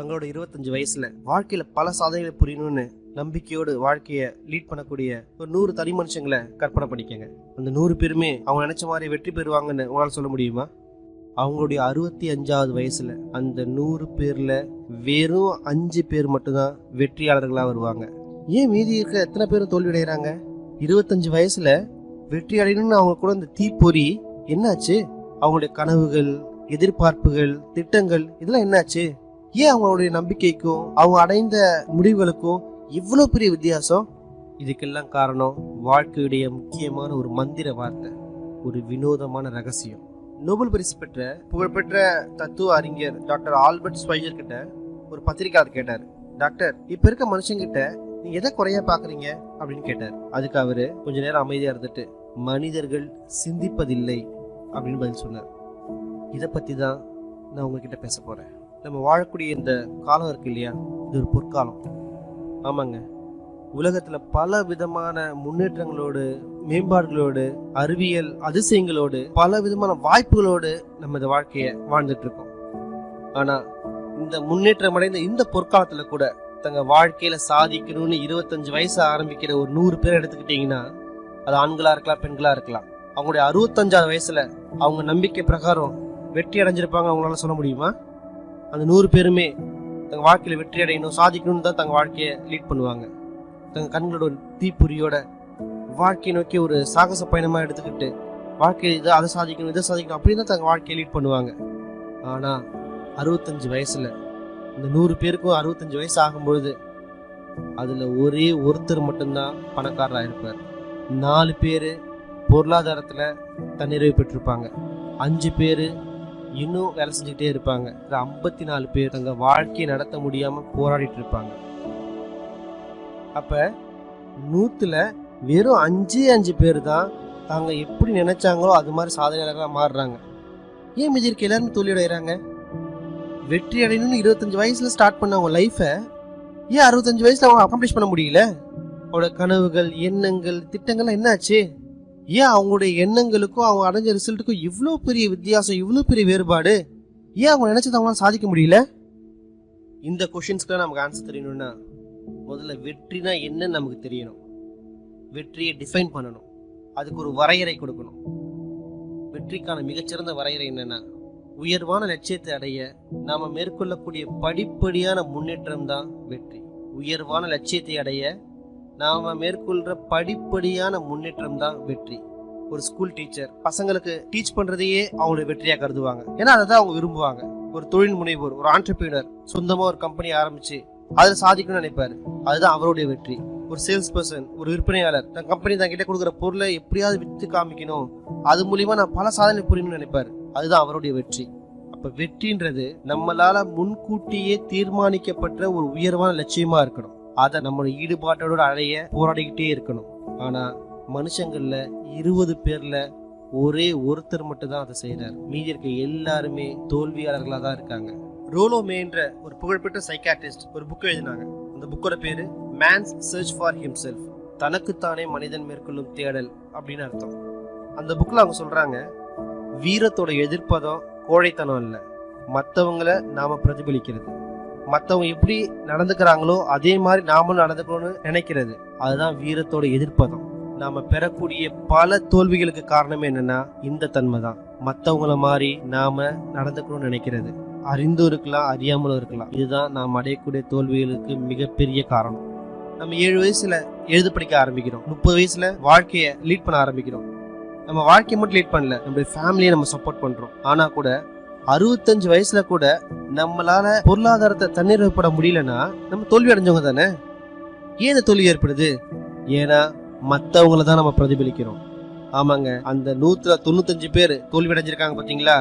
தங்களோட 25 வயசுல வாழ்க்கையில பல சாதனைகளை புரியணும்னு நம்பிக்கையோடு வாழ்க்கைய லீட் பண்ணக்கூடிய ஒரு 100 தனி மனுஷங்களை கற்பனை பண்ணிக்கங்க. அந்த 100 பேருமே அவங்க நினைச்ச மாதிரி வெற்றி பெறுவாங்கன்னு உங்களால சொல்ல முடியுமா? அவங்களுடைய 65வது வயசுல அந்த 100 பேர்ல வெறும் 5 பேர் மட்டும்தான் வெற்றியாளர்களா வருவாங்க. ஏன் மீதி இருக்க எத்தனை பேரும் தோல்வி அடைகிறாங்க? 25 வயசுல வெற்றி அடையணும்னு அவங்க கூட இந்த தீப்பொறி என்னாச்சு? அவங்களுடைய கனவுகள், எதிர்பார்ப்புகள், திட்டங்கள் இதெல்லாம் என்னாச்சு? ஏன் அவங்களுடைய நம்பிக்கைக்கும் அவங்க அடைந்த முடிவுகளுக்கும் இவ்வளவு பெரிய வித்தியாசம்? இதுக்கெல்லாம் காரணம் வாழ்க்கையுடைய முக்கியமான ஒரு மந்திர வார்த்தை, ஒரு வினோதமான ரகசியம். நோபல் பரிசு பெற்ற புகழ்பெற்ற தத்துவ அறிஞர் டாக்டர் ஆல்பர்ட் ஸ்வைசர் கிட்ட ஒரு பத்திரிகையாளர் கேட்டார், டாக்டர் இப்ப இருக்க மனுஷங்கிட்ட நீங்க எதை குறையா பாக்குறீங்க அப்படின்னு கேட்டார். அதுக்கு அவரு கொஞ்ச நேரம் அமைதியா இருந்துட்டு மனிதர்கள் சிந்திப்பதில்லை அப்படின்னு பதில் சொன்னார். இதை பத்தி தான் நான் உங்ககிட்ட பேச போறேன். நம்ம வாழக்கூடிய இந்த காலம் இருக்கு இல்லையா, இது ஒரு பொற்காலம். ஆமாங்க, உலகத்துல பல விதமான முன்னேற்றங்களோடு, மேம்பாடுகளோடு, அறிவியல் அதிசயங்களோடு, பல விதமான வாய்ப்புகளோடு நம்ம இந்த வாழ்க்கைய வாழ்ந்துட்டு இருக்கோம். ஆனா இந்த முன்னேற்றம் அடைந்த இந்த பொற்காலத்துல கூட தங்க வாழ்க்கையில சாதிக்கணும்னு 25 வயசு ஆரம்பிக்கிற ஒரு 100 பேர் எடுத்துக்கிட்டீங்கன்னா, அது ஆண்களா இருக்கலாம், பெண்களா இருக்கலாம். அவங்களுடைய 65வது வயசுல அவங்க நம்பிக்கை பிரகாரம் வெற்றி அடைஞ்சிருப்பாங்க. அவங்களால சொல்ல முடியுமா? அந்த 100 பேருமே தங்க வாழ்க்கையில வெற்றி அடையணும், சாதிக்கணும்னு தான் தங்க வாழ்க்கையை லீட் பண்ணுவாங்க. தங்க கண்களோட ஒரு தீப்பொறியோட வாழ்க்கையை நோக்கி ஒரு சாகச பயணமா எடுத்துக்கிட்டு வாழ்க்கையை இதை அதை சாதிக்கணும், இதை சாதிக்கணும் அப்படின்னு தான் தங்க வாழ்க்கையை லீட் பண்ணுவாங்க. ஆனா 65 வயசுல இந்த 100 பேருக்கும் 65 வயசு ஆகும்பொழுது அதுல ஒரே ஒருத்தர் மட்டும்தான் பணக்காரராக இருப்பார். 4 பேரு பொருளாதாரத்துல தன்னிறைவு பெற்றிருப்பாங்க. 5 பேரு இன்னும் வேலை செஞ்சுக்கிட்டே இருப்பாங்க. 54 பேர் தங்க வாழ்க்கையை நடத்த முடியாம போராடிட்டு இருப்பாங்க. அப்ப 100ல வெறும் 5 பேர் தான் தாங்க எப்படி நினைச்சாங்களோ அது மாதிரி சாதனையாளர்களா மாறுறாங்க. ஏன் மீதி இருக்க எல்லாருமே தோல்வி அடைகிறாங்க? வெற்றி அடையணும்னு 25 வயசுல ஸ்டார்ட் பண்ண அவங்க லைஃப ஏன் 65 வயசுல அவங்க அக்காம்ப்ளிஷ் பண்ண முடியல? அவங்களோட கனவுகள், எண்ணங்கள், திட்டங்கள்லாம் என்னாச்சு? ஏன் அவங்களுடைய எண்ணங்களுக்கும் அவங்க அடைஞ்ச ரிசல்ட்டுக்கும் இவ்வளோ பெரிய வித்தியாசம், இவ்வளோ பெரிய வேறுபாடு? ஏன் அவங்க நினைச்சது அவங்களால சாதிக்க முடியல? இந்த கொஸ்டின்ஸ்க்குலாம் நமக்கு ஆன்சர் தெரியணும்னா முதல்ல வெற்றினா என்னன்னு நமக்கு தெரியணும். வெற்றியை டிஃபைன் பண்ணணும், அதுக்கு ஒரு வரையறை கொடுக்கணும். வெற்றிக்கான மிகச்சிறந்த வரையறை என்னன்னா, உயர்வான லட்சியத்தை அடைய நாம மேற்கொள்ளக்கூடிய படிப்படியான முன்னேற்றம் தான் வெற்றி. உயர்வான லட்சியத்தை அடைய நாம மேற்கொள்ற படிப்படியான முன்னேற்றம் தான் வெற்றி. ஒரு ஸ்கூல் டீச்சர் பசங்களுக்கு டீச் பண்றதையே அவங்களுடைய வெற்றியா கருதுவாங்க. ஏன்னா அதை தான் அவங்க விரும்புவாங்க. ஒரு தொழில் முனைவோர், ஒரு ஆண்டர்பிரினர் சொந்தமா ஒரு கம்பெனி ஆரம்பிச்சு அதில் சாதிக்கணும்னு நினைப்பாரு, அதுதான் அவருடைய வெற்றி. ஒரு சேல்ஸ் பர்சன், ஒரு விற்பனையாளர் தன் கம்பெனி தான் கிட்ட கொடுக்குற பொருளை எப்படியாவது வித்து காமிக்கணும், அது மூலியமா நான் பல சாதனை புரியணும்னு நினைப்பாரு, அதுதான் அவருடைய வெற்றி. அப்ப வெற்றின்றது நம்மளால முன்கூட்டியே தீர்மானிக்கப்பட்ட ஒரு உயர்வான லட்சியமா இருக்கணும். அதை நம்மளோட ஈடுபாட்டோட அடைய போராடிக்கிட்டே இருக்கணும். ஆனா மனுஷங்கள்ல 20 பேர்ல ஒரே ஒருத்தர் மட்டும் தான் அதை செய்யறாரு. மீதி இருக்க எல்லாருமே தோல்வியாளர்களா தான் இருக்காங்க. ரோலோ மேன்ற ஒரு புகழ்பெற்ற சைக்காட்ரிஸ்ட் ஒரு புக் எழுதினாங்க. அந்த புக்கோட பேரு மேன்ஸ் சர்ச் ஃபார் ஹிம்செல்ஃப், தனக்குத்தானே மனிதன் மேற்கொள்ளும் தேடல் அப்படின்னு அர்த்தம். அந்த புக்ல அவங்க சொல்றாங்க, வீரத்தோட எதிர்ப்பதம் கோழைத்தனம் இல்ல, மற்றவங்களை நாம பிரதிபலிக்கிறது. மற்றவங்க எப்படி நடந்துக்கிறாங்களோ அதே மாதிரி நாமளும் நடந்துக்கணும்னு நினைக்கிறது, அதுதான் வீரத்தோட எதிர்ப்பதம். நாம பெறக்கூடிய பல தோல்விகளுக்கு காரணமே என்னன்னா இந்த தன்மை தான். மற்றவங்கள மாதிரி நாம நடந்துக்கணும்னு நினைக்கிறது, அறிந்தும் இருக்கலாம், அறியாமலும் இருக்கலாம். இதுதான் நாம் அடையக்கூடிய தோல்விகளுக்கு மிகப்பெரிய காரணம். நம்ம 7 வயசுல எழுத படிக்க ஆரம்பிக்கிறோம், 30 வயசுல வாழ்க்கைய லீட் பண்ண ஆரம்பிக்கிறோம். நம்ம வாழ்க்கையை மட்டும் லீட் பண்ணல, நம்மளுடைய ஃபேமிலியை நம்ம சப்போர்ட் பண்றோம். ஆனா கூட 65 வயசுல கூட நம்மளால பொருளாதாரத்தை தன்னிறைவுபட முடியலன்னா நம்ம தோல்வி அடைஞ்சவங்க தானே. ஏன் இந்த தோல்வி ஏற்படுது? ஏன்னா மற்றவங்கள தான் நம்ம பிரதிபலிக்கிறோம். ஆமாங்க, அந்த 195 பேர் தோல்வி அடைஞ்சிருக்காங்க பாத்தீங்களா,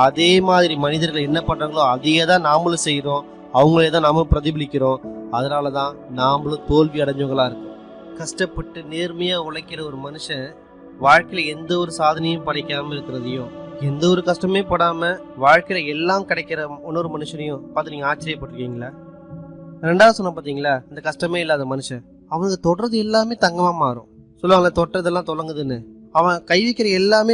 அதே மாதிரி மனிதர்கள் என்ன பண்றாங்களோ அதையே தான் நாமளும் செய்யறோம், அவங்களே தான் நாமளும் பிரதிபலிக்கிறோம். அதனாலதான் நாமளும் தோல்வி அடைஞ்சவங்களா இருக்கோம். கஷ்டப்பட்டு நேர்மையா உழைக்கிற ஒரு மனுஷன் வாழ்க்கையில எந்த ஒரு சாதனையும் படைக்காம இருக்கிறதையும், எந்த ஒரு கஷ்டமே படாம வாழ்க்கையில எல்லாம் கிடைக்கிற இன்னொரு மனுஷனையும் பார்த்து நீங்க ஆச்சரியப்பட்டிருக்கீங்களா? 2வது சொன்ன பாத்தீங்களா, இந்த கஷ்டமே இல்லாத மனுஷன் அவனுக்கு தொடுறது எல்லாமே தங்கமா மாறும். சொல்லுவாங்களே தொட்டதெல்லாம் தொடங்குதுன்னு. அவன் கை வைக்கிற எல்லாமே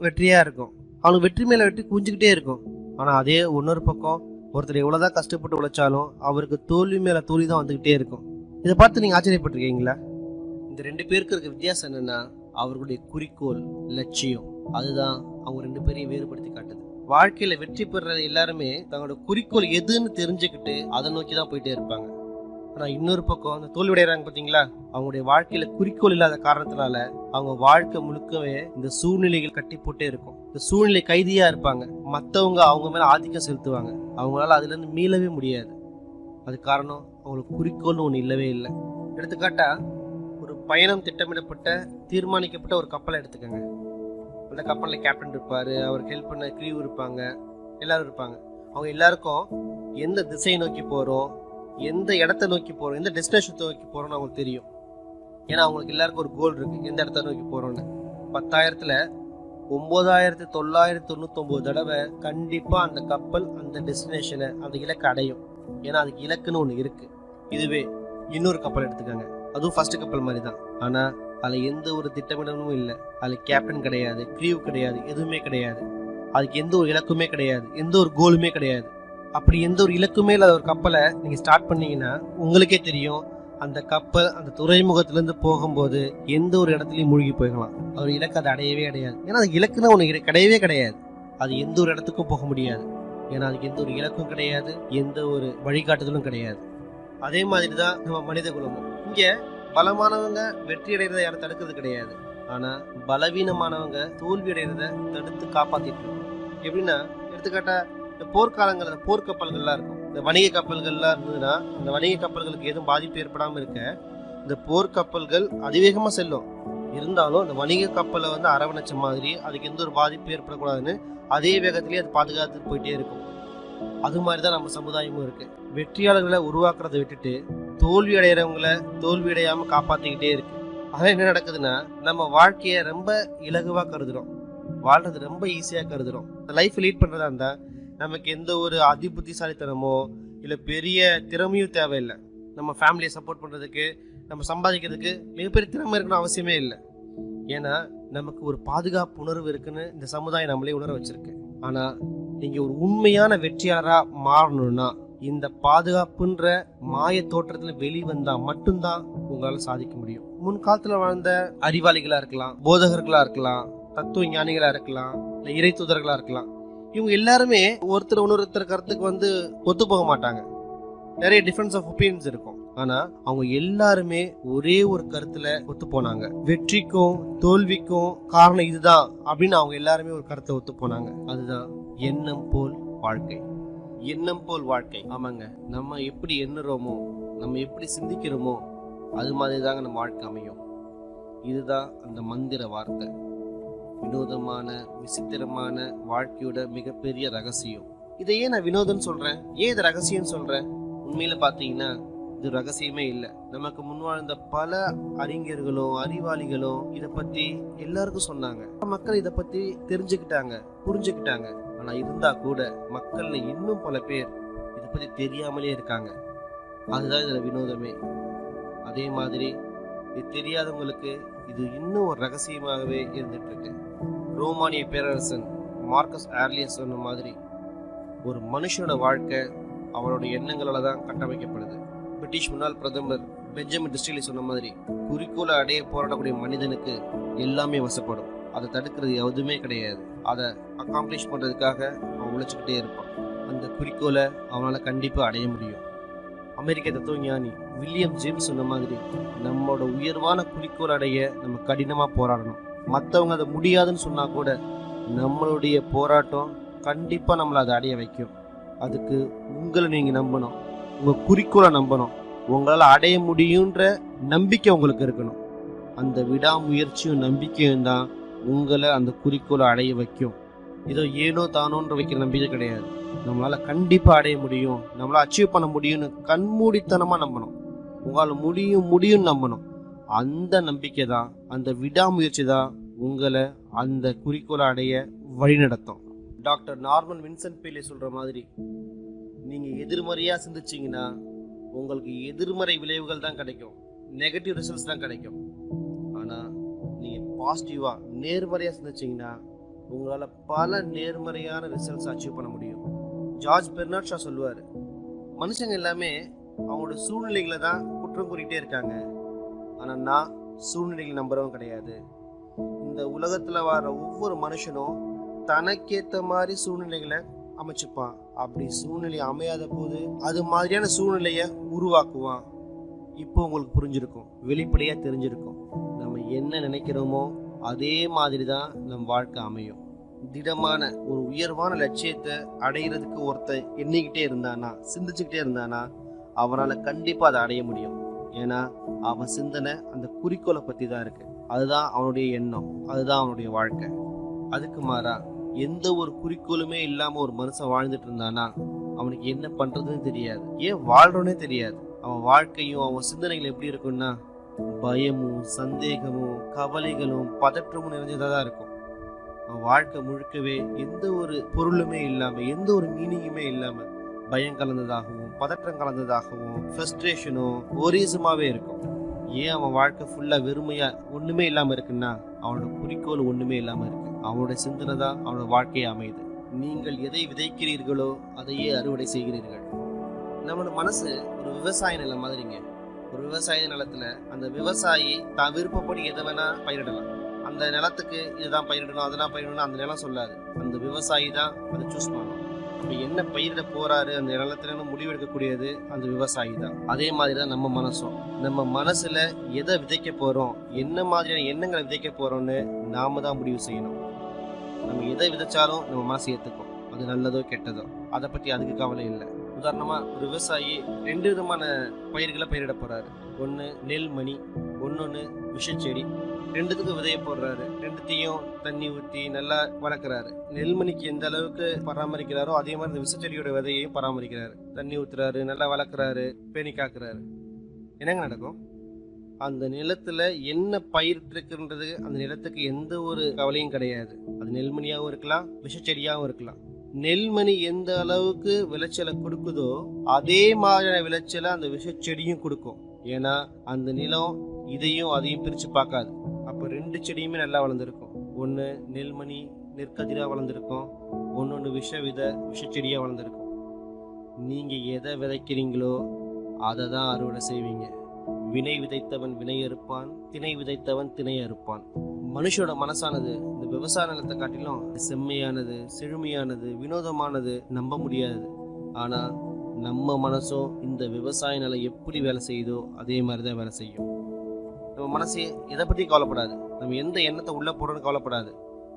வெற்றியா இருக்கும். அவனுக்கு வெற்றி மேல வெற்றி குஞ்சுக்கிட்டே இருக்கும். ஆனா அதே இன்னொரு பக்கம் ஒருத்தர் எவ்வளவுதான் கஷ்டப்பட்டு உழைச்சாலும் அவருக்கு தோல்வி மேல தோல்வி தான் வந்துகிட்டே இருக்கும். இதை பார்த்து நீங்க ஆச்சரியப்பட்டிருக்கீங்களா? இந்த 2 பேருக்கு இருக்க வித்தியாசம் என்னன்னா, அவர்களுடைய குறிக்கோள், லட்சியம், அதுதான் அவங்க 2 பேரையும் வேறுபடுத்தி காட்டுது. வாழ்க்கையில வெற்றி பெற எல்லாருமே தங்களோட குறிக்கோள் எதுன்னு தெரிஞ்சுக்கிட்டு அதை நோக்கி தான் போயிட்டே இருப்பாங்க. ஆனா இன்னொரு பக்கம் அந்த தோல்வியடைறாங்க பாத்தீங்களா, அவங்களுடைய வாழ்க்கையில குறிக்கோள் இல்லாத காரணத்தினால அவங்க வாழ்க்கை முழுக்கவே இந்த சூழ்நிலைகள் கட்டி போட்டே இருக்கும். இந்த சூழ்நிலை கைதியா இருப்பாங்க. மற்றவங்க அவங்க மேல ஆதிக்கம் செலுத்துவாங்க. அவங்களால அதுல இருந்து மீளவே முடியாது. அது காரணம் அவங்களுக்கு குறிக்கோள்னு ஒண்ணு இல்லவே இல்லை. எடுத்துக்காட்டா, ஒரு பயணம் திட்டமிடப்பட்ட தீர்மானிக்கப்பட்ட ஒரு கப்பலை எடுத்துக்கோங்க. அந்த கப்பல்ல கேப்டன் இருப்பாரு, அவருக்கு ஹெல்ப் பண்ண க்ரீவ் இருப்பாங்க, எல்லாரும் இருப்பாங்க. அவங்க எல்லாருக்கும் எந்த திசையை நோக்கி போறோம், எந்த இடத்த நோக்கி போறோம், எந்த டெஸ்டினேஷன் நோக்கி போறோம்னு அவங்களுக்கு தெரியும். ஏன்னா அவங்களுக்கு எல்லாருக்கும் ஒரு கோல் இருக்கு, எந்த இடத்த நோக்கி போறோம்னு. 10,000த்துல 9,999 தடவை கண்டிப்பா அந்த கப்பல் அந்த டெஸ்டினேஷனை, அந்த இலக்கை அடையும். ஏன்னா அதுக்கு இலக்குன்னு ஒண்ணு இருக்கு. இதுவே இன்னொரு கப்பல் எடுத்துக்காங்க, அதுவும் ஃபர்ஸ்ட் கப்பல் மாதிரி தான். ஆனா அதுல எந்த ஒரு திட்டமிடலும் இல்லை. அதுல கேப்டன் கிடையாது, க்ரீவ் கிடையாது, எதுவுமே கிடையாது. அதுக்கு எந்த ஒரு இலக்குமே கிடையாது, எந்த ஒரு கோலுமே கிடையாது. அப்படி எந்த ஒரு இலக்குமே இல்லாத ஒரு கப்பலை நீங்க ஸ்டார்ட் பண்ணீங்கன்னா உங்களுக்கே தெரியும், அந்த கப்பல் அந்த துறைமுகத்திலிருந்து போகும்போது எந்த ஒரு இடத்துலயும் மூழ்கி போயிடலாம். ஒரு இலக்கு அதை அடையவே அடையாது. ஏன்னா அது இலக்குன்னு ஒண்ணு கிடையவே கிடையாது. அது எந்த ஒரு இடத்துக்கும் போக முடியாது. ஏன்னா அதுக்கு எந்த ஒரு இலக்கும் கிடையாது, எந்த ஒரு வழிகாட்டுதலும் கிடையாது. அதே மாதிரிதான் நம்ம மனித குலமும். இங்க பலமானவங்க வெற்றி அடைகிறத யாரும் தடுக்கிறது கிடையாது. ஆனா பலவீனமானவங்க தோல்வி அடைகிறத தடுத்து காப்பாத்திட்டு இருக்கோம். எப்படின்னா, எடுத்துக்காட்டா இந்த போர்க்காலங்கள்ல போர்க்கப்பல்கள்லாம் இருக்கும். இந்த வணிக கப்பல்கள்லாம் இருந்ததுன்னா இந்த வணிக கப்பல்களுக்கு எதுவும் பாதிப்பு ஏற்படாம இருக்க இந்த போர்க்கப்பல்கள் அதிவேகமா செல்லும். இருந்தாலும் அந்த வணிக கப்பலை அரவணைச்ச மாதிரி அதுக்கு எந்த ஒரு பாதிப்பு ஏற்படக்கூடாதுன்னு அதே வேகத்திலேயே அது பாதுகாத்துட்டு போயிட்டே இருக்கும். அது மாதிரிதான் நம்ம சமுதாயமும் இருக்கு. வெற்றியாளர்களை உருவாக்குறதை விட்டுட்டு தோல்வி அடைகிறவங்களை தோல்வி அடையாம காப்பாத்திக்கிட்டே இருக்கு. அதான் என்ன நடக்குதுன்னா, நம்ம வாழ்க்கைய ரொம்ப இலகுவா கருதுறோம், வாழ்றது ரொம்ப ஈஸியா கருதுறோம். லைஃப் லீட் பண்றதா இருந்தா நமக்கு எந்த ஒரு அதிபுத்திசாலித்தனமோ இல்ல பெரிய திறமையும் தேவையில்லை. நம்ம ஃபேமிலியை சப்போர்ட் பண்றதுக்கு, நம்ம சம்பாதிக்கிறதுக்கு மிகப்பெரிய திறமை இருக்கணும் அவசியமே இல்லை. ஏன்னா நமக்கு ஒரு பாதுகாப்பு உணர்வு இருக்குன்னு இந்த சமுதாயம் நம்மளே உணர வச்சிருக்கு. ஆனா நீங்க ஒரு உண்மையான வெற்றியாளரா மாறணும்னா இந்த பாதுகாப்புன்ற மாய தோற்றத்துல வெளிவந்தா மட்டும்தான் உங்களால சாதிக்க முடியும். முன்காலத்துல வாழ்ந்த அறிவாளிகளா இருக்கலாம், போதகர்களா இருக்கலாம், தத்துவ ஞானிகளா இருக்கலாம், இல்ல இறை தூதர்களா இருக்கலாம். இவங்க எல்லாருமே ஒருத்தர் இன்னொருத்தர் கருத்துக்கு ஒத்து போக மாட்டாங்க. நிறைய டிஃபரன்ஸ் ஆஃப் ஒப்பீனியன்ஸ் இருக்கும். ஆனா அவங்க எல்லாருமே ஒரே ஒரு கருத்துல ஒத்து போனாங்க. வெற்றிக்கும் தோல்விக்கும் காரணம் இதுதான் அப்படின்னு அவங்க எல்லாருமே ஒரு கருத்தை ஒத்து போனாங்க. அதுதான் எண்ணம் போல் வாழ்க்கை. எண்ணம் போல் வாழ்க்கை. ஆமாங்க, நம்ம எப்படி எண்ணுறோமோ, நம்ம எப்படி சிந்திக்கிறோமோ, அது மாதிரி தாங்க நம்ம வாழ்க்கை அமையும். இதுதான் அந்த மந்திர வார்த்தை. வினோதமான விசித்திரமான வாழ்க்கையோட மிகப்பெரிய ரகசியம். இதை ஏன் நான் வினோதம் சொல்றேன், ஏன் இது ரகசியம் சொல்றேன்? உண்மையில பாத்தீங்கன்னா இது ரகசியமே இல்லை. நமக்கு முன்வாழ்ந்த பல அறிஞர்களும் அறிவாளிகளும் இதை பத்தி எல்லாருக்கும் சொன்னாங்க. மக்கள் இதை பத்தி தெரிஞ்சுக்கிட்டாங்க, புரிஞ்சுக்கிட்டாங்க. ஆனா இருந்தா கூட மக்கள்ல இன்னும் பல பேர் இதை பத்தி தெரியாமலே இருக்காங்க. அதுதான் இதுல வினோதமே. அதே மாதிரி இது தெரியாதவங்களுக்கு இது இன்னும் ஒரு ரகசியமாகவே இருந்துட்டு இருக்கு. ரோமானிய பேரரசன் மார்க்கஸ் ஆர்லியஸ் சொன்ன மாதிரி ஒரு மனுஷனோட வாழ்க்கை அவரோட எண்ணங்களால தான் கட்டமைக்கப்படுது. பிரிட்டிஷ் முன்னாள் பிரதமர் பெஞ்சமின் டிஸ்ரேலி சொன்ன மாதிரி குறிக்கோளை அடைய போராடக்கூடிய மனிதனுக்கு எல்லாமே வசப்படும். அதை தடுக்கிறது எதுவுமே கிடையாது. அதை அக்காம்ப்ளிஷ் பண்றதுக்காக அவன் உழைச்சுக்கிட்டே இருப்பான். அந்த குறிக்கோளை அவனால கண்டிப்பா அடைய முடியும். அமெரிக்க தத்துவ ஞானி வில்லியம் ஜேம்ஸ் சொன்ன மாதிரி நம்மளோட உயர்வான குறிக்கோள் அடைய நம்ம கடினமா போராடணும். மற்றவங்க அதை முடியாதுன்னு சொன்னா கூட நம்மளுடைய போராட்டம் கண்டிப்பா நம்மளை அதை அடைய வைக்கும். அதுக்கு உங்களை நீங்க நம்பணும், உங்க குறிக்கோளை நம்பணும். உங்களால அடைய முடியுன்ற நம்பிக்கை உங்களுக்கு இருக்கணும். அந்த விடாமுயற்சியும் நம்பிக்கையும் தான் உங்களை அந்த குறிக்கோளை அடைய வைக்கும். இதோ ஏனோ தானோன்ற வைக்கிற நம்பிக்கை கிடையாது. நம்மளால கண்டிப்பா அடைய முடியும், நம்மளால அச்சீவ் பண்ண முடியும்னு கண்மூடித்தனமா நம்பணும். உங்களால முடியும் நம்பணும். அந்த நம்பிக்கை தான், அந்த விடாமுயற்சி தான் உங்களை அந்த குறிக்கோளை அடைய வழிநடத்தும். டாக்டர் நார்மன் வின்சென்ட் பேலே சொல்ற மாதிரி, நீங்க எதிர்மறையா சிந்திச்சீங்கன்னா உங்களுக்கு எதிர்மறை விளைவுகள் தான் கிடைக்கும், நெகட்டிவ் ரிசல்ட்ஸ் தான் கிடைக்கும். ஆனா நீங்க பாசிட்டிவா நேர்மறையா சிந்திச்சீங்கன்னா உங்களால பல நேர்மறையான ரிசல்ட்ஸ் அச்சீவ் பண்ண முடியும். ஜார்ஜ் பெர்னார்ட் ஷா சொல்லுவாரு, மனுஷங்க எல்லாமே அவங்களோட சூழ்நிலைகளை தான் குற்றம் கூறிட்டே இருக்காங்க. ஆனா நான் சூழ்நிலைகளை நம்புறவன் கிடையாது. இந்த உலகத்துல வர ஒவ்வொரு மனுஷனும் தனக்கேத்த மாதிரி சூழ்நிலைகளை அமைச்சுப்பான். அப்படி சூழ்நிலை அமையாத போது அது மாதிரியான சூழ்நிலைய உருவாக்குவான். இப்போ உங்களுக்கு புரிஞ்சிருக்கும், வெளிப்படையா தெரிஞ்சிருக்கும். நம்ம என்ன நினைக்கிறோமோ அதே மாதிரி தான் நம் வாழ்க்கை அமையும். திடமான ஒரு உயர்வான லட்சியத்தை அடையிறதுக்கு ஒருத்தன் எண்ணிக்கிட்டே இருந்தானா, சிந்திச்சுக்கிட்டே இருந்தானா, அவனால கண்டிப்பா அதை அடைய முடியும். ஏன்னா அவன் சிந்தனை அந்த குறிக்கோளை பத்தி தான் இருக்கு. அதுதான் அவனுடைய எண்ணம், அதுதான் அவனுடைய வாழ்க்கை. அதுக்கு மாறா எந்த ஒரு குறிக்கோளுமே இல்லாம ஒரு மனுஷன் வாழ்ந்துட்டு இருந்தானா அவனுக்கு என்ன பண்றதுன்னு தெரியாது, ஏன் வாழ்றோன்னே தெரியாது. அவன் வாழ்க்கையும் அவன் சிந்தனைகள் எப்படி இருக்கும்னா பயமும் சந்தேகமும் கவலைகளும் பதற்றமும் நிறைஞ்சதான் இருக்கும். அவன் வாழ்க்கை முழுக்கவே எந்த ஒரு பொருளுமே இல்லாம, எந்த ஒரு மீனிங்குமே இல்லாம பயம் கலந்ததாகவும் பதற்றம் கலந்ததாகவும் ஃப்ரஸ்ட்ரேஷனும் ஒரீசமாவே இருக்கும். ஏன் அவன் வாழ்க்கை ஃபுல்லா வெறுமையா ஒண்ணுமே இல்லாம இருக்குன்னா அவனோட குறிக்கோள் ஒண்ணுமே இல்லாம இருக்கு. அவனோட சிந்தனை தான் அவனோட வாழ்க்கையை அமையுது. நீங்கள் எதை விதைக்கிறீர்களோ அதையே அறுவடை செய்கிறீர்கள். நம்மளோட மனசு ஒரு விவசாய நிலம் மாதிரிங்க. ஒரு விவசாய நிலத்துல அந்த விவசாயி தான் விருப்பப்படி எதை வேணா பயிரிடலாம். அந்த நிலத்துக்கு இதுதான் பயிரிடணும் அதெல்லாம் பயிரிடணும் அந்த நிலம் சொல்லாது. அந்த விவசாயி தான் அதை சூஸ் பண்ணணும். அப்ப என்ன பயிரிட போறாரு அந்த நிலத்துல முடிவெடுக்கக்கூடியது அந்த விவசாயி தான். அதே மாதிரிதான் நம்ம மனசும். நம்ம மனசுல எதை விதைக்க போறோம், என்ன மாதிரியான எண்ணங்களை விதைக்க போறோம்னு நாம தான் முடிவு செய்யணும். நம்ம எதை விதைச்சாலும் நம்ம மனசு ஏத்துக்கும், அது நல்லதோ கெட்டதோ அதை பத்தி அதுக்கு கவலை இல்லை. உதாரணமா ஒரு விவசாயி 2 விதமான பயிர்களை பயிரிட போறாரு. ஒன்னு நெல்மணி, ஒன்னொன்னு விஷச்செடி. 2த்துக்கு விதைய போடுறாரு. 2த்தையும் தண்ணி ஊற்றி நல்லா வளர்க்குறாரு. நெல்மணிக்கு எந்த அளவுக்கு பராமரிக்கிறாரோ அதே மாதிரி இந்த விஷச்செடியோட விதையையும் பராமரிக்கிறாரு. தண்ணி ஊத்துறாரு, நல்லா வளர்க்குறாரு, பேணி காக்குறாரு. என்னங்க நடக்கும்? அந்த நிலத்துல என்ன பயிரிட்டிருக்குன்றது அந்த நிலத்துக்கு எந்த ஒரு கவலையும் கிடையாது. அது நெல்மணியாகவும் இருக்கலாம், விஷச்செடியாகவும் இருக்கலாம். நெல்மணி எந்த அளவுக்கு விளைச்சலை கொடுக்குதோ அதே மாதிரியான விளைச்சலை அந்த விஷச்செடியும் கொடுக்கும். ஏன்னா அந்த நிலம் இதையும் அதையும் பிரிச்சு பார்க்காது. அப்ப 2 செடியுமே நல்லா வளர்ந்துருக்கும். ஒன்று நெல்மணி நெற்கதிரா வளர்ந்துருக்கும், ஒன்னொன்று விஷச்செடியா வளர்ந்துருக்கும். நீங்க எதை விதைக்கிறீங்களோ அதை தான் அறுவடை செய்வீங்க. வினை விதைத்தவன் வினை அறுப்பான், திணை விதைத்தவன் திணை அறுப்பான். மனுஷோட மனசானது இந்த விவசாய நிலத்தை காட்டிலும் செம்மையானது, செழுமையானது, வினோதமானது, நம்ப முடியாது. ஆனா நம்ம மனசும் இந்த விவசாய நிலம் எப்படி வேலை செய்யுதோ அதே மாதிரிதான் வேலை செய்யும். நம்ம மனசு எதை பத்தி கவலைப்படாது. நம்ம எந்த எண்ணத்தை உள்ள போடுறோன்னு கவலைப்படாது.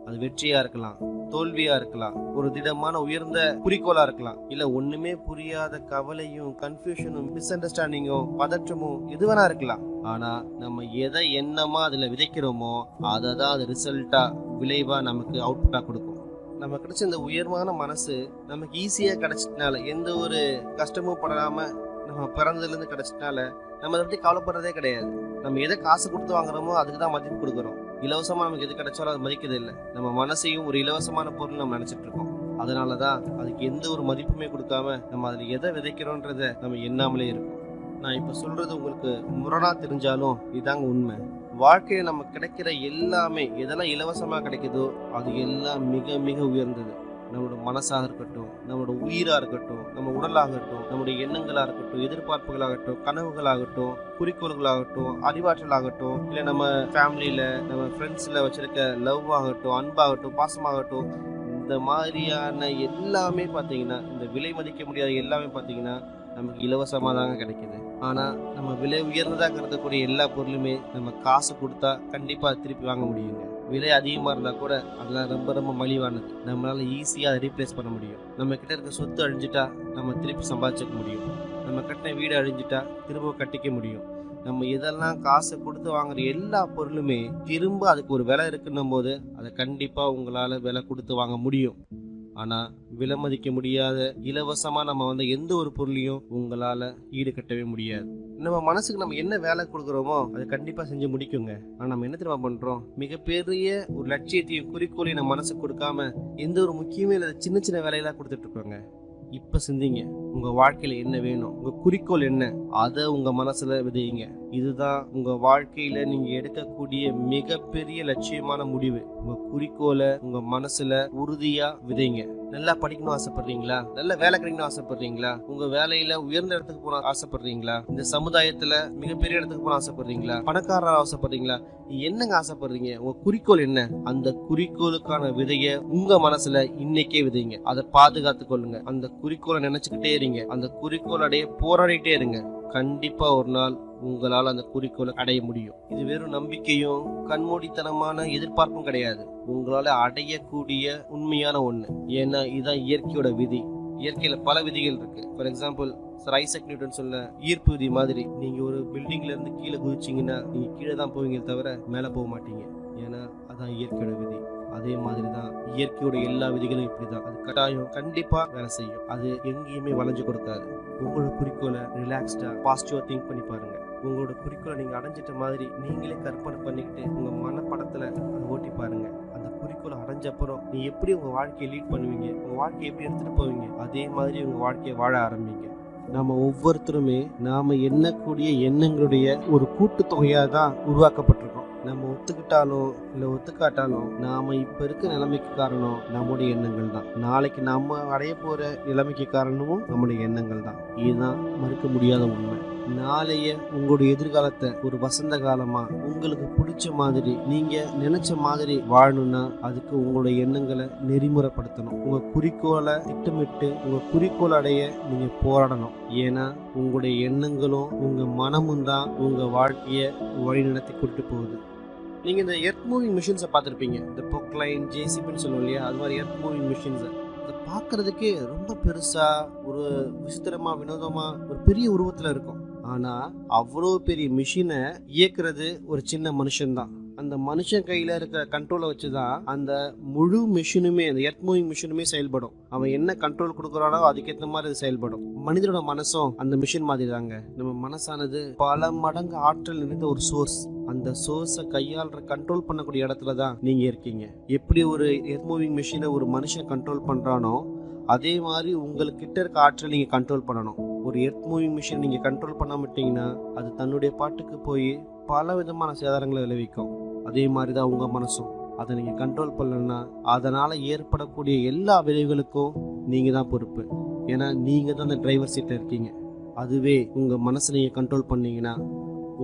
அது வெற்றியா இருக்கலாம், தோல்வியா இருக்கலாம், ஒரு திடமான உயர்ந்த குறிக்கோளா இருக்கலாம், இல்ல ஒண்ணுமே புரியாத கவலையும் கன்ஃபியூஷனும் மிஸ் அண்டர்ஸ்டாண்டிங்கும் பதற்றமும் எது வேணா இருக்கலாம். ஆனா நம்ம எதை எண்ணமா அதுல விதைக்கிறோமோ அதை தான் அது ரிசல்ட்டா விளைவா நமக்கு அவுட்புட்டா கொடுக்கும். நம்ம கிடைச்ச இந்த உயர்வான மனசு நமக்கு ஈஸியா கிடைச்சதுனால, எந்த ஒரு கஷ்டமும் படாம நம்ம பிறந்ததுல இருந்து கிடைச்சதுனால நம்ம அதை பத்தி கவலைப்படுறதே கிடையாது. நம்ம எதை காசு கொடுத்து வாங்குறோமோ அதுக்கு தான் மதிப்பு கொடுக்குறோம். இலவசமா நமக்கு எது கிடைச்சாலும் அது மதிக்கிறது இல்லை. நம்ம மனசையும் ஒரு இலவசமான பொருள் நம்ம நினைச்சிட்டு இருக்கோம். அதனாலதான் அதுக்கு எந்த ஒரு மதிப்புமே கொடுக்காம நம்ம அதுல எதை விதைக்கிறோன்றத நம்ம எண்ணாமலே இருக்கும். நான் இப்ப சொல்றது உங்களுக்கு முரணா தெரிஞ்சாலும் இதாங்க உண்மை. வாழ்க்கையில நம்ம கிடைக்கிற எல்லாமே எதெல்லாம் இலவசமா கிடைக்குதோ அது எல்லாம் மிக மிக உயர்ந்தது. நம்மளோட மனசாக இருக்கட்டும், நம்மளோட உயிரா இருக்கட்டும், நம்ம உடலாகட்டும், நம்முடைய எண்ணங்களா இருக்கட்டும், எதிர்பார்ப்புகளாகட்டும், கனவுகளாகட்டும், குறிக்கோள்களாகட்டும், அறிவாற்றலாகட்டும், இல்ல நம்ம ஃபேமிலியில நம்ம ஃப்ரெண்ட்ஸ்ல வச்சிருக்க லவ் ஆகட்டும், அன்பாகட்டும், பாசமாகட்டும், இந்த மாதிரியான எல்லாமே பாத்தீங்கன்னா, இந்த விலை மதிக்க முடியாத எல்லாமே பாத்தீங்கன்னா நமக்கு இலவசமா தாங்க கிடைக்குது. ஆனா நம்ம விலை உயர்ந்ததா கருதக்கூடிய எல்லா பொருளுமே நம்ம காசு கொடுத்தா கண்டிப்பா திருப்பி வாங்க முடியுங்க. விலை அதிகமா இருந்தா கூட அதெல்லாம் ரொம்ப ரொம்ப மலிவானது. நம்மளால ஈஸியா ரீப்ளேஸ் பண்ண முடியும். நம்ம கிட்ட இருக்க சொத்து அழிஞ்சிட்டா நம்ம திருப்பி சம்பாதிச்சுக்க முடியும். நம்ம கட்டின வீடு அழிஞ்சிட்டா திரும்ப கட்டிக்க முடியும். நம்ம இதெல்லாம் காசு கொடுத்து வாங்குற எல்லா பொருளுமே திரும்ப அதுக்கு ஒரு விலை இருக்குன்னும் போது அதை கண்டிப்பா உங்களால விலை கொடுத்து வாங்க முடியும். ஆனா விலை மதிக்க முடியாத இலவசமா நம்ம எந்த ஒரு பொருளையும் உங்களால ஈடுகட்டவே முடியாது. நம்ம மனசுக்கு நம்ம என்ன வேலை கொடுக்குறோமோ அதை கண்டிப்பா செஞ்சு முடிக்குங்க. ஆனா நம்ம என்ன தெரியுமா பண்றோம், மிகப்பெரிய ஒரு லட்சியத்தையும் குறிக்கோளையும் நம்ம மனசுக்கு கொடுக்காம எந்த ஒரு முக்கியமே இல்லாத சின்ன சின்ன வேலையெல்லாம் கொடுத்துட்டு இருக்கோங்க. இப்ப சிந்திங்க, உங்க வாழ்க்கையில என்ன வேணும், உங்க குறிக்கோள் என்ன, அதை உங்க மனசுல விதையுங்க. இதுதான் உங்க வாழ்க்கையில நீங்க எடுக்கக்கூடிய மிகப்பெரிய லட்சியமான முடிவு. உங்க குறிக்கோளை உங்க மனசுல உறுதியா விதைங்க. நல்லா படிக்கணும் ஆசைப்படுறீங்களா? நல்ல வேலை கிடைக்கணும் ஆசைப்படுறீங்களா? உங்க வேலையில உயர்ந்த இடத்துக்கு போன ஆசைப்படுறீங்களா? இந்த சமுதாயத்துல மிகப்பெரிய இடத்துக்கு போன ஆசைப்படுறீங்களா? பணக்காரரா ஆசைப்படுறீங்களா? என்னங்க ஆசைப்படுறீங்க? உங்க குறிக்கோள் என்ன? அந்த குறிக்கோளுக்கான விதைய உங்க மனசுல இன்னைக்கே விதைங்க. அதை பாதுகாத்து கொள்ளுங்க. அந்த குறிக்கோளை நினைச்சுக்கிட்டே இருங்க. அந்த குறிக்கோள் அடைய போராடிட்டே இருங்க. கண்டிப்பா ஒரு நாள் உங்களால் அந்த குறிக்கோளை அடைய முடியும். இது வெறும் நம்பிக்கையும் கண்மூடித்தனமான எதிர்பார்ப்பும் கிடையாது. உங்களால அடையக்கூடிய உண்மையான ஒண்ணு. ஏன்னா இதுதான் இயற்கையோட விதி. இயற்கையில பல விதிகள் இருக்கு. For example sir Isaac Newton சொன்ன ஈர்ப்பு விதி மாதிரி, நீங்க ஒரு பில்டிங்ல இருந்து கீழே குதிச்சீங்கன்னா நீங்க கீழே தான் போவீங்க தவிர மேலே போக மாட்டீங்க. ஏன்னா அதான் இயற்கையோட விதி. அதே மாதிரி தான் இயற்கையோட எல்லா விதிகளும் இப்படிதான். அது கட்டாயம் கண்டிப்பா வேலை செய்யும். அது எங்கேயுமே வளைஞ்சு கொடுக்காது. உங்களோட குறிக்கோளை ரிலாக்ஸ்டா பாசிட்டிவா திங்க் பண்ணி பாருங்க. உங்களோட குறிக்கோளை நீங்க அடைஞ்சிட்ட மாதிரி நீங்களே கற்பனை பண்ணிக்கிட்டு உங்க மனப்படத்துல அதை ஓட்டி பாருங்க. அந்த குறிக்கோளை அடைஞ்ச அப்புறம் நீ எப்படி உங்க வாழ்க்கையை லீட் பண்ணுவீங்க, உங்க வாழ்க்கையை எப்படி எடுத்துட்டு போவீங்க, அதே மாதிரி உங்க வாழ்க்கையை வாழ ஆரம்பிங்க. நாம ஒவ்வொருத்தருமே நாம எண்ணக்கூடிய எண்ணங்களுடைய ஒரு கூட்டு தொகையா தான் உருவாக்கப்பட்டிருக்கோம். நம்ம ஒத்துக்கிட்டாலும் இல்ல ஒத்துக்காட்டாலும் நாம இப்ப இருக்க நிலைமைக்கு காரணம் நம்முடைய எண்ணங்கள் தான். நாளைக்கு நம்ம அடைய போற நிலைமைக்கு காரணமும் நம்முடைய எண்ணங்கள் தான். இதுதான் மறுக்க முடியாத உண்மை. நாளைய உங்களுடைய எதிர்காலத்தை ஒரு வசந்த காலமா உங்களுக்கு பிடிச்ச மாதிரி நீங்க நினைச்ச மாதிரி வாழணும்னா அதுக்கு உங்களுடைய எண்ணங்களை நெறிமுறைப்படுத்தணும். உங்க குறிக்கோளை திட்டமிட்டு உங்க குறிக்கோள் அடைய நீங்க போராடணும். ஏன்னா உங்களுடைய எண்ணங்களும் உங்க மனமும் தான் உங்க வாழ்க்கைய வழிநடத்தி கூட்டிட்டு போகுது. நீங்க இந்த எர்த் மூவிங் மிஷின்ஸை பார்த்துருப்பீங்க. இந்த பொக்லைன் ஜேசிபின்னு சொல்லுவோம் இல்லையா, அது மாதிரி எர்த் மூவிங் மிஷின்ஸ் அதை பார்க்கறதுக்கே ரொம்ப பெருசா ஒரு விசித்திரமா வினோதமா ஒரு பெரிய உருவத்துல இருக்கும். ஆனா அவ்வளோ பெரிய மிஷினை இயக்குறது ஒரு சின்ன மனுஷன் தான். அந்த மனுஷன் கையில இருக்கிற கண்ட்ரோலை வச்சுதான் அந்த முழு மிஷினுமே, அந்த எர்த் மூவிங் மிஷினுமே செயல்படும். அவன் என்ன கண்ட்ரோல் கொடுக்குறானோ அதுக்கேற்ற மாதிரி அது செயல்படும். மனிதனோட மனசும் அந்த மிஷின் மாதிரி தாங்க. நம்ம மனசானது பல மடங்கு ஆற்றல் நிறைந்த ஒரு சோர்ஸ். அந்த சோர்ஸை கையாளுற கண்ட்ரோல் பண்ணக்கூடிய இடத்துல தான் நீங்க இருக்கீங்க. எப்படி ஒரு எர்த் மூவிங் மிஷினை ஒரு மனுஷன் கண்ட்ரோல் பண்றானோ அதே மாதிரி உங்கள்கிட்ட இருக்க ஆற்றல் நீங்க கண்ட்ரோல் பண்ணணும். ஒரு எர்த் மூவிங் மிஷின் நீங்க கண்ட்ரோல் பண்ண மாட்டீங்கன்னா அது தன்னுடைய பாட்டுக்கு போய் பல விதமான சேதாரங்களை விளைவிக்கும். அதே மாதிரி தான் உங்க மனசும். அதை நீங்க கண்ட்ரோல் பண்ணலன்னா அதனால ஏற்படக்கூடிய எல்லா விளைவுகளுக்கும் நீங்க தான் பொறுப்பு. ஏன்னா நீங்க தான் அந்த டிரைவர் சீட்ல இருக்கீங்க. அதுவே உங்க மனசை நீங்க கண்ட்ரோல் பண்ணீங்கன்னா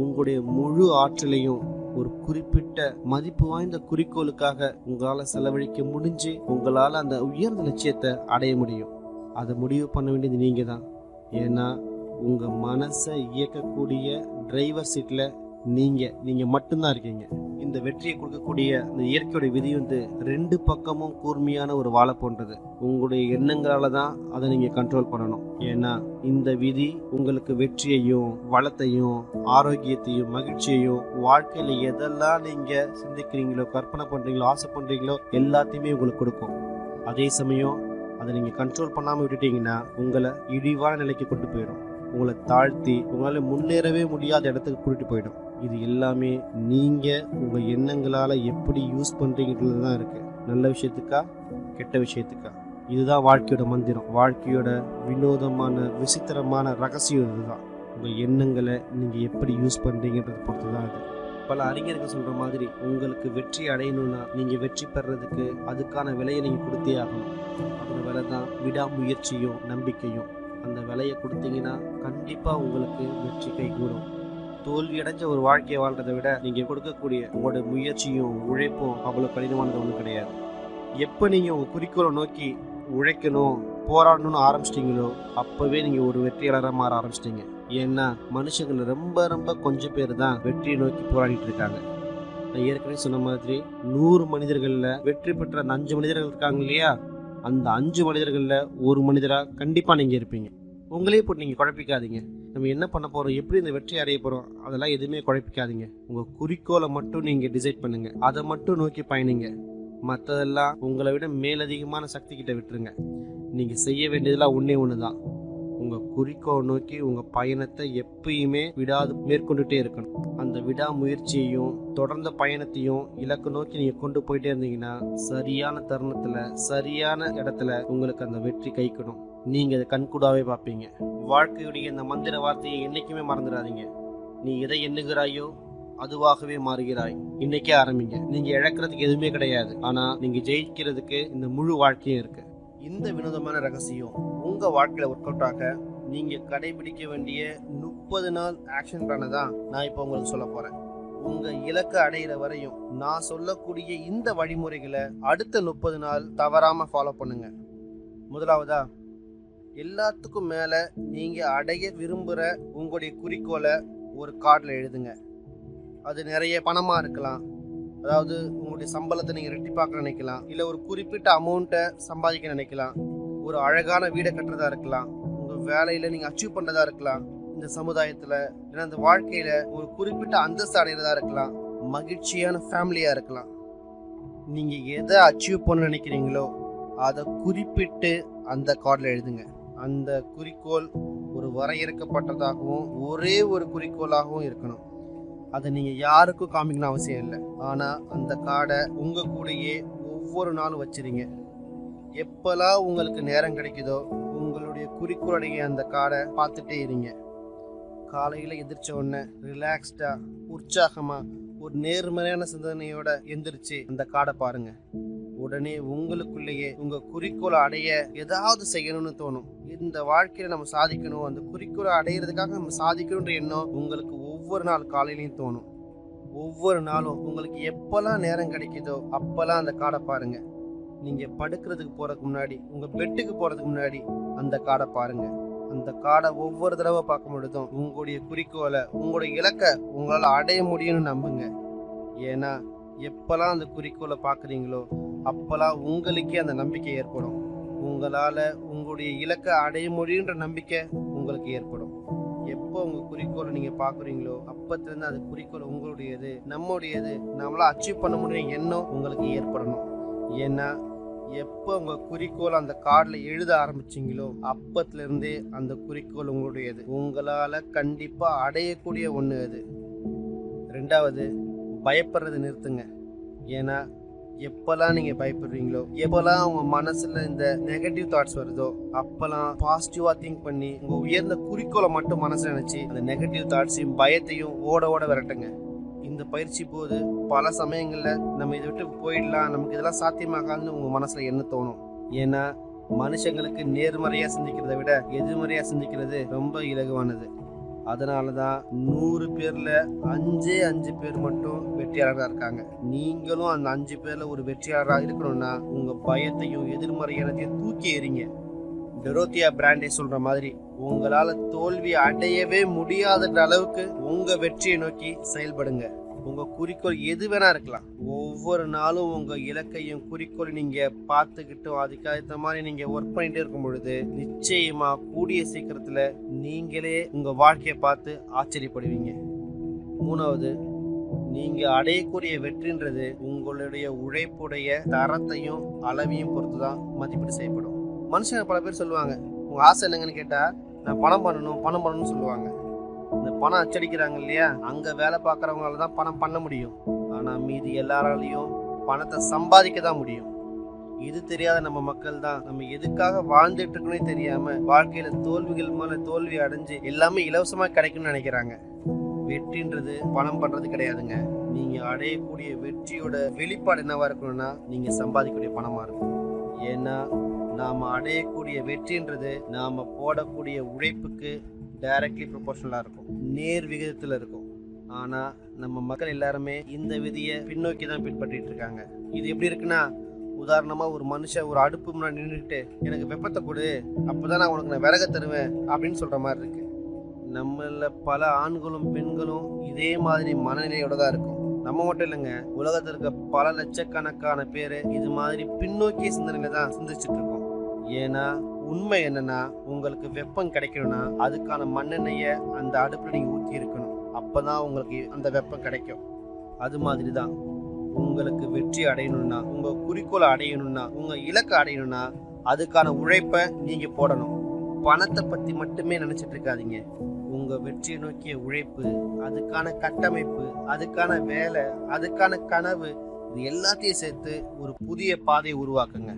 உங்களுடைய முழு ஆற்றலையும் ஒரு குறிப்பிட்ட மதிப்பு வாய்ந்த குறிக்கோளுக்காக உங்களால செலவழிக்க முடிஞ்சு உங்களால அந்த உயர்ந்த லட்சியத்தை அடைய முடியும். அதை முடிவு பண்ண வேண்டியது நீங்க தான். ஏன்னா உங்க மனசை இயக்கக்கூடிய டிரைவர் சீட்ல நீங்க மட்டும்தான் இருக்கீங்க. இந்த வெற்றியை கொடுக்கக்கூடிய இந்த இயற்கையோட விதி ரெண்டு பக்கமும் கூர்மையான ஒரு வாழை போன்றது. உங்களுடைய எண்ணங்களால தான் அதை நீங்க கண்ட்ரோல் பண்ணணும். ஏன்னா இந்த விதி உங்களுக்கு வெற்றியையும் வளத்தையும் ஆரோக்கியத்தையும் மகிழ்ச்சியையும் வாழ்க்கையில எதெல்லாம் நீங்க சிந்திக்கிறீங்களோ கற்பனை பண்றீங்களோ ஆசை பண்றீங்களோ எல்லாத்தையுமே உங்களுக்கு கொடுக்கும். அதே சமயம் அதை நீங்க கண்ட்ரோல் பண்ணாம விட்டுட்டீங்கன்னா உங்களை இழிவான நிலைக்கு கொண்டு போயிடும். உங்களை தாழ்த்தி உங்களால முன்னேறவே முடியாத இடத்துக்கு கூட்டிட்டு போயிடும். இது எல்லாமே நீங்க உங்க எண்ணங்களால எப்படி யூஸ் பண்றீங்கிறது தான் இருக்கு. நல்ல விஷயத்துக்கா கெட்ட விஷயத்துக்கா. இதுதான் வாழ்க்கையோட மந்திரம். வாழ்க்கையோட வினோதமான விசித்திரமான ரகசியம் இதுதான். உங்க எண்ணங்களை நீங்க எப்படி யூஸ் பண்றீங்கன்றத பொறுத்து தான் அது. பல அறிஞர்கள் சொல்ற மாதிரி உங்களுக்கு வெற்றி அடையணும்னா நீங்க வெற்றி பெறதுக்கு அதுக்கான விலையை நீங்க கொடுத்தே ஆகணும். அந்த விலை தான் விடாமுயற்சியும் நம்பிக்கையும். அந்த விலையை கொடுத்தீங்கன்னா கண்டிப்பா உங்களுக்கு வெற்றி கைகூடும். தோல்வி அடைஞ்ச ஒரு வாழ்க்கையை வாழ்றதை விட நீங்க கொடுக்கக்கூடிய உங்களோட முயற்சியும் உழைப்பும் அவ்வளவு கடினமானது ஒன்றும் கிடையாது. எப்ப நீங்க உங்க குறிக்கோளை நோக்கி உழைக்கணும் போராடணும்னு ஆரம்பிச்சிட்டீங்களோ அப்பவே நீங்க ஒரு வெற்றியாளராக மாற ஆரம்பிச்சிட்டீங்க. ஏன்னா மனுஷங்கள் ரொம்ப ரொம்ப கொஞ்சம் பேர் தான் வெற்றியை நோக்கி போராடிட்டு இருக்காங்க. நான் ஏற்கனவே சொன்ன மாதிரி 100 மனிதர்கள்ல வெற்றி பெற்ற அந்த 5 மனிதர்கள் இருக்காங்க இல்லையா, அந்த 5 மனிதர்கள்ல ஒரு மனிதரா கண்டிப்பா நீங்க இருப்பீங்க. உங்களே போட்டு நீங்க குழப்பிக்காதீங்க. நம்ம என்ன பண்ண போறோம், எப்படி இந்த வெற்றி அடைய போறோம், அதெல்லாம் எதுவுமே குழப்பிக்காதீங்க. உங்க குறிக்கோளை மட்டும் நீங்க டிசைட் பண்ணுங்க. அதை மட்டும் நோக்கி பயணிங்க. மற்றதெல்லாம் உங்களை விட மேலதிகமான சக்தி கிட்ட விட்டுருங்க. நீங்க செய்ய வேண்டியதெல்லாம் ஒண்ணுதான். உங்க குறிக்கோளை நோக்கி உங்க பயணத்தை எப்பயுமே விடாது மேற்கொண்டுட்டே இருக்கணும். அந்த விடாமுயற்சியையும் தொடர்ந்த பயணத்தையும் இலக்கு நோக்கி நீங்க கொண்டு போயிட்டே இருந்தீங்கன்னா சரியான தருணத்துல சரியான இடத்துல உங்களுக்கு அந்த வெற்றி கைக்கணும். நீங்க அதை கண்கூடாவே பார்ப்பீங்க. வாழ்க்கையுடைய இந்த மந்திர வார்த்தையை என்னைக்குமே மறந்துடாதீங்க. நீ எதை எண்ணுகிறாயோ அதுவாகவே மாறுகிறாய். இன்னைக்கே ஆரம்பிங்க. நீங்க இழக்கிறதுக்கு எதுவுமே கிடையாது. ஆனா நீங்க ஜெயிக்கிறதுக்கு இந்த முழு வாழ்க்கையும் இருக்கு. இந்த வினோதமான ரகசியம் உங்க வாழ்க்கையில ஒர்க் அவுட் ஆக நீங்க கடைபிடிக்க வேண்டிய 30 நாள் ஆக்ஷன் பிளானை தான் நான் இப்போ உங்களுக்கு சொல்ல போறேன். உங்க இலக்கை அடையிற வரையும் நான் சொல்லக்கூடிய இந்த வழிமுறைகளை அடுத்த 30 நாள் தவறாம ஃபாலோ பண்ணுங்க. முதலாவதா, எல்லாத்துக்கும் மேல நீங்க அடைய விரும்புற உங்களுடைய குறிக்கோளை ஒரு கார்டில் எழுதுங்க. அது நிறைய பணமா இருக்கலாம், அதாவது உங்களுடைய சம்பளத்தை நீங்கள் ரெட்டிப்பாக்க நினைக்கலாம், இல்லை ஒரு குறிப்பிட்ட அமௌண்ட்டை சம்பாதிக்க நினைக்கலாம், ஒரு அழகான வீடை கட்டுறதா இருக்கலாம், உங்கள் வேலையில் நீங்கள் அச்சீவ் பண்ணுறதா இருக்கலாம், இந்த சமுதாயத்தில் ஏன்னா இந்த வாழ்க்கையில் ஒரு குறிப்பிட்ட அந்தஸ்து அடைகிறதா இருக்கலாம், மகிழ்ச்சியான ஃபேமிலியாக இருக்கலாம். நீங்கள் எதை அச்சீவ் பண்ண நினைக்கிறீங்களோ அதை குறிப்பிட்டு அந்த கார்டில் எழுதுங்க. அந்த குறிக்கோள் ஒரு வரையறுக்கப்பட்டதாகவும் ஒரே ஒரு குறிக்கோளாகவும் இருக்கணும். அதை நீங்கள் யாருக்கும் காமிக்கணும் அவசியம் இல்லை. ஆனால் அந்த கார்டை உங்கள் கூடயே ஒவ்வொரு நாளும் வச்சுருங்க. எப்போல்லாம் உங்களுக்கு நேரம் கிடைக்குதோ உங்களுடைய குறிக்கோளுடைய அந்த கார்டை பார்த்துட்டே இருங்க. காலையில் எந்திரிச்ச உடனே ரிலாக்ஸ்டாக உற்சாகமாக ஒரு நேர்மறையான சிந்தனையோட எந்திரிச்சு அந்த கார்டை பாருங்க. உடனே உங்களுக்குள்ளேயே உங்க குறிக்கோளை அடைய ஏதாவது செய்யணும்னு தோணும். இந்த வாழ்க்கையில நம்ம சாதிக்கணும், அந்த குறிக்கோளை அடையிறதுக்காக நம்ம சாதிக்கணுன்ற எண்ணம் உங்களுக்கு ஒவ்வொரு நாள் காலையிலையும் தோணும். ஒவ்வொரு நாளும் உங்களுக்கு எப்பெல்லாம் நேரம் கிடைக்குதோ அப்பெல்லாம் அந்த கார்டை பாருங்க. நீங்க படுக்கிறதுக்கு போறதுக்கு முன்னாடி, உங்க பெட்டுக்கு போறதுக்கு முன்னாடி அந்த கார்டை பாருங்க. அந்த கார்டை ஒவ்வொரு தடவை பார்க்கும் பொழுதும் உங்களுடைய குறிக்கோளை, உங்களுடைய இலக்கை உங்களால் அடைய முடியும்னு நம்புங்க. ஏன்னா எப்பெல்லாம் அந்த குறிக்கோளை பார்க்குறீங்களோ அப்பெல்லாம் உங்களுக்கே அந்த நம்பிக்கை ஏற்படும். உங்களால் உங்களுடைய இலக்கை அடைய முடியுன்ற நம்பிக்கை உங்களுக்கு ஏற்படும். எப்போ உங்கள் குறிக்கோளை நீங்கள் பார்க்குறீங்களோ அப்பத்துலேருந்து அந்த குறிக்கோள் உங்களுடையது, நம்முடையது, நம்மளால் அச்சீவ் பண்ண முடியும் எண்ணம் உங்களுக்கு ஏற்படணும். ஏன்னா எப்போ உங்கள் குறிக்கோள் அந்த கார்டில் எழுத ஆரம்பிச்சிங்களோ அப்பத்துலேருந்தே அந்த குறிக்கோள் உங்களுடையது, உங்களால் கண்டிப்பாக அடையக்கூடிய ஒன்று அது. ரெண்டாவது, பயப்படுறது நிறுத்துங்க. ஏன்னா எப்பெல்லாம் நீங்கள் பயப்படுறீங்களோ, எப்பெல்லாம் உங்கள் மனசில் இந்த நெகட்டிவ் தாட்ஸ் வருதோ அப்பெல்லாம் பாசிட்டிவாக திங்க் பண்ணி உங்கள் உயர்ந்த குறிக்கோளை மட்டும் மனசில் நினச்சி அந்த நெகட்டிவ் தாட்ஸையும் பயத்தையும் ஓட விரட்டுங்க. இந்த பயிற்சி போது பல சமயங்களில் நம்ம இதை விட்டு போயிடலாம், நமக்கு இதெல்லாம் சாத்தியமாகாதுன்னு உங்கள் மனசில் என்ன தோணும். ஏன்னா மனுஷங்களுக்கு நேர்மறையாக சிந்திக்கிறத விட எதிர்மறையாக சிந்திக்கிறது ரொம்ப இலகுவானது. அதனால தான் 100 பேரில் 5 பேர் மட்டும் வெற்றியாளராக இருக்காங்க. நீங்களும் அந்த 5 பேரில் ஒரு வெற்றியாளராக இருக்கணும்னா உங்கள் பயத்தையும் எதிர்மறையானதையும் தூக்கி எறிங்க. டொரோத்தியா பிராண்டே சொல்கிற மாதிரி உங்களால் தோல்வி அடையவே முடியாத அளவுக்கு உங்கள் வெற்றியை நோக்கி செயல்படுங்க. உங்கள் குறிக்கோள் எது வேணா இருக்கலாம். ஒவ்வொரு நாளும் உங்கள் இலக்கையும் குறிக்கோள் நீங்கள் பார்த்துக்கிட்டும் அதுக்கேற்ற மாதிரி நீங்கள் ஒர்க் பண்ணிகிட்டே இருக்கும் பொழுது நிச்சயமாக கூடிய சீக்கிரத்தில் நீங்களே உங்கள் வாழ்க்கையை பார்த்து ஆச்சரியப்படுவீங்க. மூணாவது, நீங்கள் அடையக்கூடிய வெற்றின்றது உங்களுடைய உழைப்புடைய தரத்தையும் அளவையும் பொறுத்து தான் மதிப்பீடு செய்யப்படும். மனுஷங்க பல பேர் சொல்லுவாங்க, உங்கள் ஆசை என்னங்கன்னு கேட்டால் நான் பணம் பண்ணணும்னு சொல்லுவாங்க. இந்த பணம் அச்சடிக்கிறாங்க இல்லையா, அங்கே வேலை பார்க்குறவங்களால தான் பணம் பண்ண முடியும். ஆனால் மீதி எல்லாராலையும் பணத்தை சம்பாதிக்க தான் முடியும். இது தெரியாத நம்ம மக்கள் தான் நம்ம எதுக்காக வாழ்ந்துட்டு இருக்கோன்னே தெரியாம வாழ்க்கையில தோல்விகள் மேல தோல்வி அடைஞ்சு எல்லாமே இலவசமா கிடைக்கும்னு நினைக்கிறாங்க. வெற்றின்றது பணம் பண்றது கிடையாதுங்க. நீங்க அடையக்கூடிய வெற்றியோட வெளிப்பாடு என்னவா இருக்கணும்னா நீங்க சம்பாதிக்கக்கூடிய பணமா இருக்கும். ஏன்னா நாம அடையக்கூடிய வெற்றின்றது நாம போடக்கூடிய உழைப்புக்கு டைரக்ட்லி ப்ரொபோர்ஷனலா இருக்கும், நேர் விகிதத்துல இருக்கும். ஆனா நம்ம மக்கள் எல்லாருமே இந்த விதியை பின்னோக்கி தான் பின்பற்றிட்டு இருக்காங்க. இது எப்படி இருக்குன்னா, உதாரணமா ஒரு மனுஷன் ஒரு அடுப்பு முன்னாடி நின்றுட்டு எனக்கு வெப்பத்தை கொடு, அப்பதான் நான் உனக்கு நான் விறக தருவேன் அப்படின்னு சொல்ற மாதிரி இருக்கு. நம்மள பல ஆண்களும் பெண்களும் இதே மாதிரி மனநிலையோட தான் இருக்கும். நம்ம மட்டும் இல்லைங்க, உலகத்தில் இருக்க பல லட்சக்கணக்கான பேர் இது மாதிரி பின்னோக்கிய சிந்தனையில தான் சிந்திச்சுட்டு இருக்கோம். ஏன்னா உண்மை என்னன்னா, உங்களுக்கு வெப்பம் கிடைக்கணும்னா அதுக்கான மண்ணெண்ணெய அந்த அடுப்புல நீங்க ஊற்றி இருக்கணும். அப்பதான் உங்களுக்கு அந்த வெப்பம் கிடைக்கும். அது மாதிரி தான் உங்களுக்கு வெற்றி அடையணும்னா, உங்க குறிக்கோளை அடையணும்னா, உங்க இலக்கை அடையணும்னா அதுக்கான உழைப்பை நீங்க போடணும். பணத்தை பத்தி மட்டுமே நினைச்சிட்டு இருக்காதீங்க. உங்க வெற்றியை நோக்கிய உழைப்பு, அதுக்கான கட்டமைப்பு, அதுக்கான வேலை, அதுக்கான கனவு, இது எல்லாத்தையும் சேர்த்து ஒரு புதிய பாதையை உருவாக்குங்க.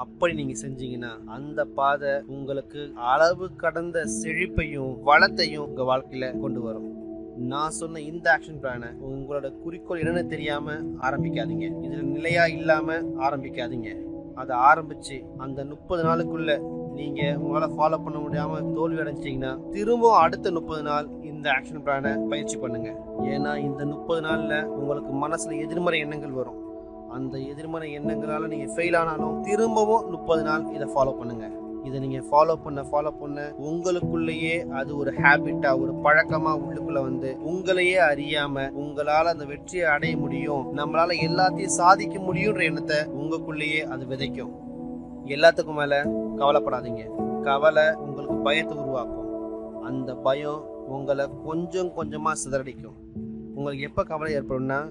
அப்படி நீங்க செஞ்சீங்கன்னா அந்த பாதை உங்களுக்கு அளவு கடந்த செழிப்பையும் வளத்தையும் உங்க வாழ்க்கையில கொண்டு வரும். நான் சொன்ன இந்த ஆக்ஷன் பிளானை உங்களோட குறிக்கோள் என்னன்னு தெரியாம ஆரம்பிக்காதீங்க. இதுல நிலையா இல்லாம ஆரம்பிக்காதீங்க. அதை ஆரம்பிச்சு அந்த 30 நாளுக்குள்ள நீங்க உங்களால ஃபாலோ பண்ண முடியாம தோல்வி அடைஞ்சிட்டீங்கன்னா திரும்பவும் அடுத்த 30 நாள் இந்த ஆக்ஷன் பிளானை பயிற்சி பண்ணுங்க. ஏன்னா இந்த 30 நாள்ல உங்களுக்கு மனசுல எதிர்மறை எண்ணங்கள் வரும். அந்த எதிர்மறை எண்ணங்களால நீங்க ஃபெயில் ஆனாலும் திரும்பவும் 30 நாள் இதை ஃபாலோ பண்ணுங்க. இதை நீங்க ஃபாலோ பண்ண உங்களுக்குள்ளேயே அது ஒரு ஹேபிட்டா, ஒரு பழக்கமா உள்ளுக்குள்ள வந்து உங்களையே அறியாம உங்களால அந்த வெற்றியை அடைய முடியும், நம்மளால எல்லாத்தையும் சாதிக்க முடியும்ன்ற எண்ணத்தை உங்களுக்குள்ளேயே அது விதைக்கும். எல்லாத்துக்கும் மேல கவலைப்படாதீங்க. கவலை உங்களுக்கு பயத்தை உருவாக்கும். அந்த பயம் உங்களை கொஞ்சம் கொஞ்சமா சிதறடிக்கும். உங்களுக்கு எப்ப கவலை ஏற்படும்னா,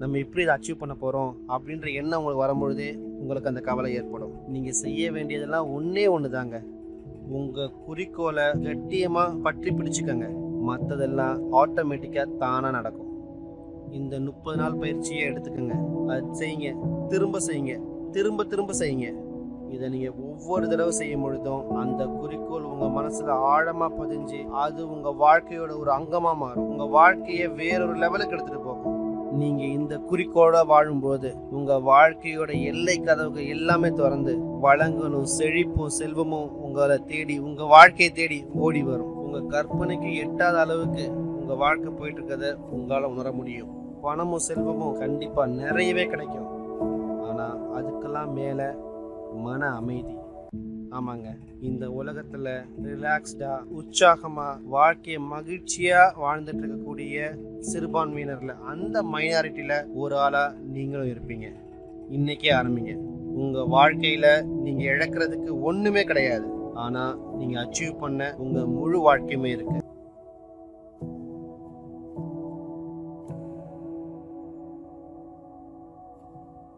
நம்ம இப்படி இதை அச்சீவ் பண்ண போகிறோம் அப்படின்ற எண்ணம் உங்களுக்கு வரும்பொழுதே உங்களுக்கு அந்த கவலை ஏற்படும். நீங்கள் செய்ய வேண்டியதெல்லாம் ஒன்று தாங்க. உங்கள் குறிக்கோளை கட்டியமாக பற்றி பிடிச்சிக்கங்க. மற்றதெல்லாம் ஆட்டோமேட்டிக்காக தானாக நடக்கும். இந்த 30 நாள் பயிற்சியை எடுத்துக்கோங்க. அது செய்யுங்க, திரும்ப செய்யுங்க, திரும்ப திரும்ப செய்யுங்க. இதை நீங்கள் ஒவ்வொரு தடவை செய்யும் பொழுதும் அந்த குறிக்கோள் உங்கள் மனசில் ஆழமாக பதிஞ்சு அது உங்கள் வாழ்க்கையோட ஒரு அங்கமாக மாறும். உங்கள் வாழ்க்கையை வேறொரு லெவலுக்கு எடுத்துகிட்டு போகும். நீங்க இந்த குறிக்கோளோட வாழும்போது உங்க வாழ்க்கையோட எல்லை கதவுகள் எல்லாமே திறந்து வளங்களும் செழிப்பும் செல்வமும் உங்களை தேடி, உங்க வாழ்க்கையை தேடி ஓடி வரும். உங்க கற்பனைக்கு எட்டாத அளவுக்கு உங்க வாழ்க்கை போயிட்டு இருக்கத உங்களால உணர முடியும். பணமும் செல்வமும் கண்டிப்பா நிறையவே கிடைக்கும். ஆனா அதுக்கெல்லாம் மேல மன அமைதி. ஆமாங்க, இந்த உலகத்துல ரிலாக்ஸ்டா உற்சாகமா வாழ்க்கையை மகிழ்ச்சியா வாழ்ந்துட்டு இருக்கக்கூடிய சிறுபான்மையினர்ல அந்த மைனாரிட்டியில ஒரு ஆளா நீங்களும் இருப்பீங்க. இன்னைக்கே ஆரம்பிங்க. உங்க வாழ்க்கையில நீங்க இழக்கிறதுக்கு ஒண்ணுமே கிடையாது. ஆனா நீங்க அச்சீவ் பண்ண உங்க முழு வாழ்க்கையுமே இருக்கு.